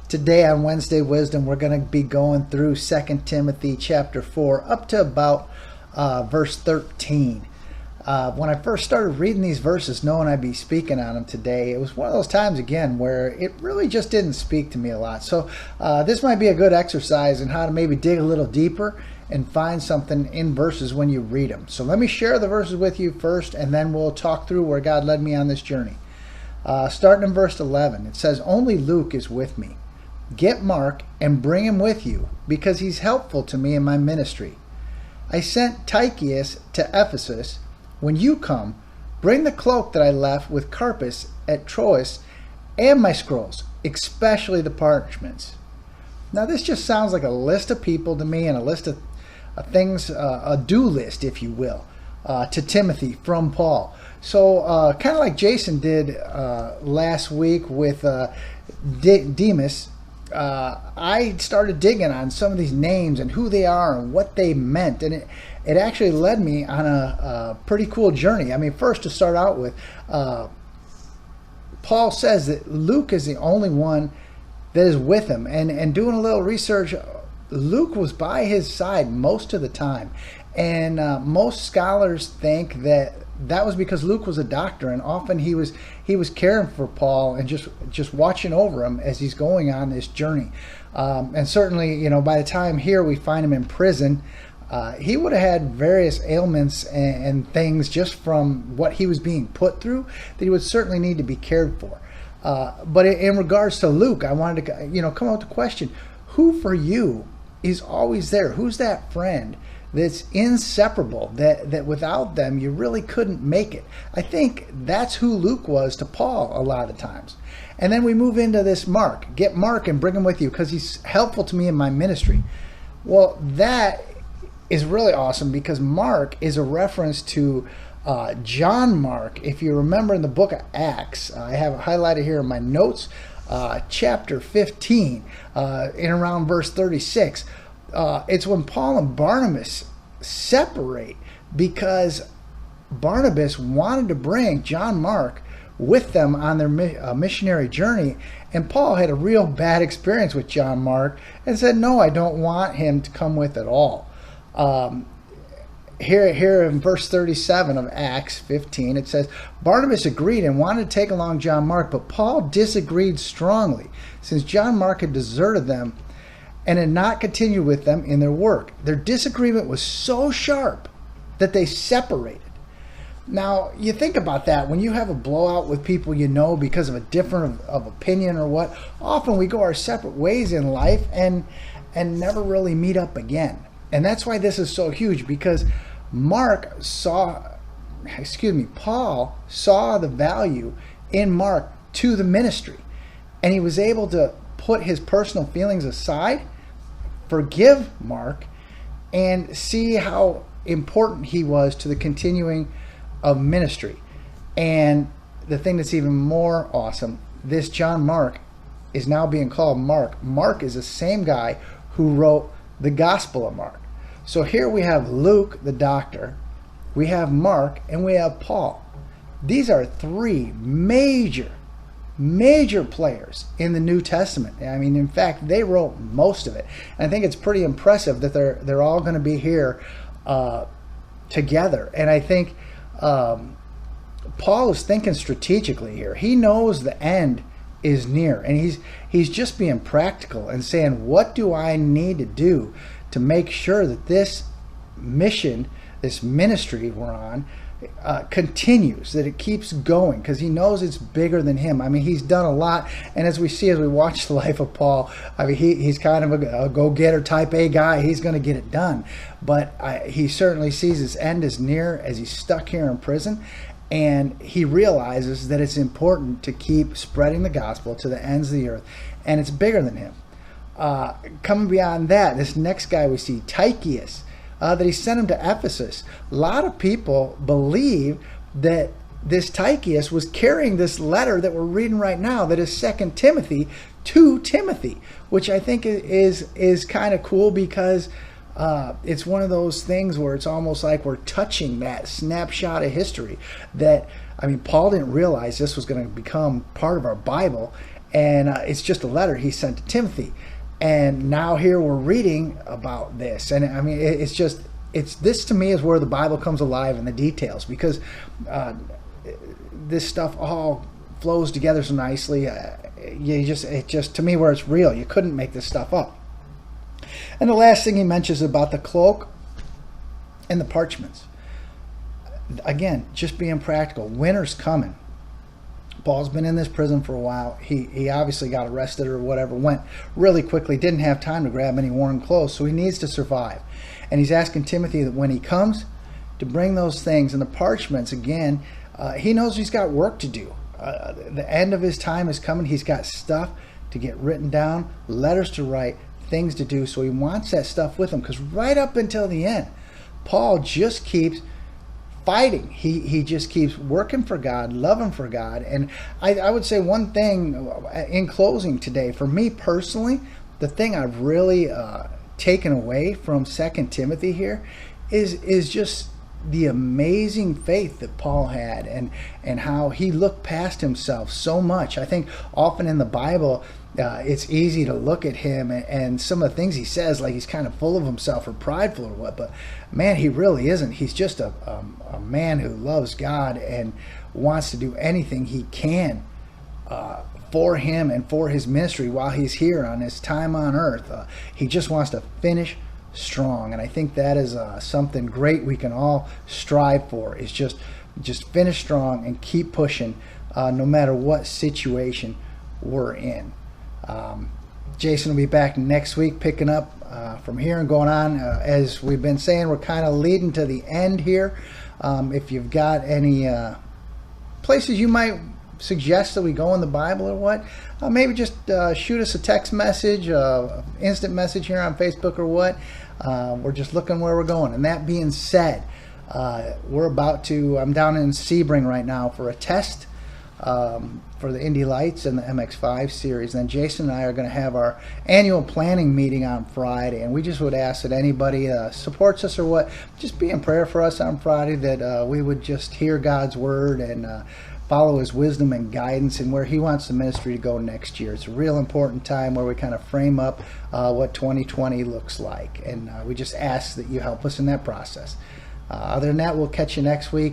Today on Wednesday Wisdom, we're going to be going through 2 Timothy chapter 4 up to about verse 13. When I first started reading these verses, knowing I'd be speaking on them today, it was one of those times again where it really just didn't speak to me a lot. So this might be a good exercise in how to maybe dig a little deeper and find something in verses when you read them. So let me share the verses with you first, and then we'll talk through where God led me on this journey. Starting in verse 11, it says, "Only Luke is with me. Get Mark and bring him with you, because he's helpful to me in my ministry. I sent Tychicus to Ephesus. When you come, bring the cloak that I left with Carpus at Troas and my scrolls, especially the parchments." Now this just sounds like a list of people to me, and a list of things, a do list, if you will, to Timothy from Paul. So kind of like Jason did last week with Demas, I started digging on some of these names and who they are and what they meant, and it actually led me on a pretty cool journey. I mean, first to start out with, Paul says that Luke is the only one that is with him, and doing a little research, Luke was by his side most of the time, and most scholars think that was because Luke was a doctor, and often he was caring for Paul and just watching over him as he's going on this journey. And certainly, by the time here we find him in prison, he would have had various ailments and things just from what he was being put through that he would certainly need to be cared for. But in regards to Luke, I wanted to come up with the question: who for you is always there? Who's that friend that's inseparable, that without them you really couldn't make it? I think that's who Luke was to Paul a lot of the times. And then we move into this Mark. Get Mark and bring him with you because he's helpful to me in my ministry. Well, that is really awesome because Mark is a reference to John Mark. If you remember in the book of Acts, I have it highlighted here in my notes, chapter 15, in around verse 36. It's when Paul and Barnabas separate because Barnabas wanted to bring John Mark with them on their missionary journey, and Paul had a real bad experience with John Mark and said, "No, I don't want him to come with at all." Here in verse 37 of Acts 15, it says, "Barnabas agreed and wanted to take along John Mark, but Paul disagreed strongly, since John Mark had deserted them and had not continued with them in their work. Their disagreement was so sharp that they separated." Now, you think about that. When you have a blowout with people because of a difference of opinion or what, often we go our separate ways in life and never really meet up again. And that's why this is so huge, because Paul saw the value in Mark to the ministry, and he was able to put his personal feelings aside, forgive Mark, and see how important he was to the continuing of ministry. And the thing that's even more awesome, this John Mark is now being called Mark. Mark is the same guy who wrote the Gospel of Mark. So here we have Luke, the doctor, we have Mark, and we have Paul. These are three major players in the New Testament. I mean, in fact, they wrote most of it. And I think it's pretty impressive that they're all going to be here together. And I think Paul is thinking strategically here. He knows the end is near, and he's just being practical and saying, what do I need to do to make sure that this mission, this ministry we're on, continues, that it keeps going, because he knows it's bigger than him. I mean, he's done a lot, and as we watch the life of Paul, I mean, he's kind of a go-getter type A guy. He's going to get it done, but he certainly sees his end is near as he's stuck here in prison, and he realizes that it's important to keep spreading the gospel to the ends of the earth, and it's bigger than him. Coming beyond that, this next guy we see, Tychicus, that he sent him to Ephesus. A lot of people believe that this Tychicus was carrying this letter that we're reading right now, that is 2 Timothy to Timothy, which I think is kind of cool, because it's one of those things where it's almost like we're touching that snapshot of history that, I mean, Paul didn't realize this was going to become part of our Bible, and it's just a letter he sent to Timothy. And now here we're reading about this, and I mean, it's this to me is where the Bible comes alive in the details, because this stuff all flows together so nicely. It just to me where it's real. You couldn't make this stuff up. And the last thing he mentions about the cloak and the parchments. Again, just being practical. Winter's coming. Paul's been in this prison for a while. He obviously got arrested or whatever, went really quickly, didn't have time to grab any warm clothes, so he needs to survive. And he's asking Timothy that when he comes to bring those things and the parchments, again, he knows he's got work to do. The end of his time is coming. He's got stuff to get written down, letters to write, things to do, so he wants that stuff with him, because right up until the end, Paul just keeps fighting. He just keeps working for God, loving for God. And I would say one thing in closing today, for me personally, the thing I've really taken away from 2 Timothy here is just the amazing faith that Paul had, and how he looked past himself so much. I think often in the Bible, it's easy to look at him and some of the things he says, like he's kind of full of himself or prideful or what, but man, he really isn't. He's just a man who loves God and wants to do anything he can for him and for his ministry while he's here on his time on earth. He just wants to finish strong, and I think that is something great we can all strive for, is just finish strong and keep pushing no matter what situation we're in. Jason will be back next week picking up from here and going on. As we've been saying, we're kind of leading to the end here. If you've got any places you might suggest that we go in the Bible or what, maybe just shoot us a text message, instant message here on Facebook or what. We're just looking where we're going. And that being said, I'm down in Sebring right now for a test for the Indy Lights and the MX5 series. And then Jason and I are going to have our annual planning meeting on Friday. And we just would ask that anybody supports us or what, just be in prayer for us on Friday, that we would just hear God's word and follow his wisdom and guidance and where he wants the ministry to go next year. It's a real important time where we kind of frame up what 2020 looks like. And we just ask that you help us in that process. Other than that, we'll catch you next week.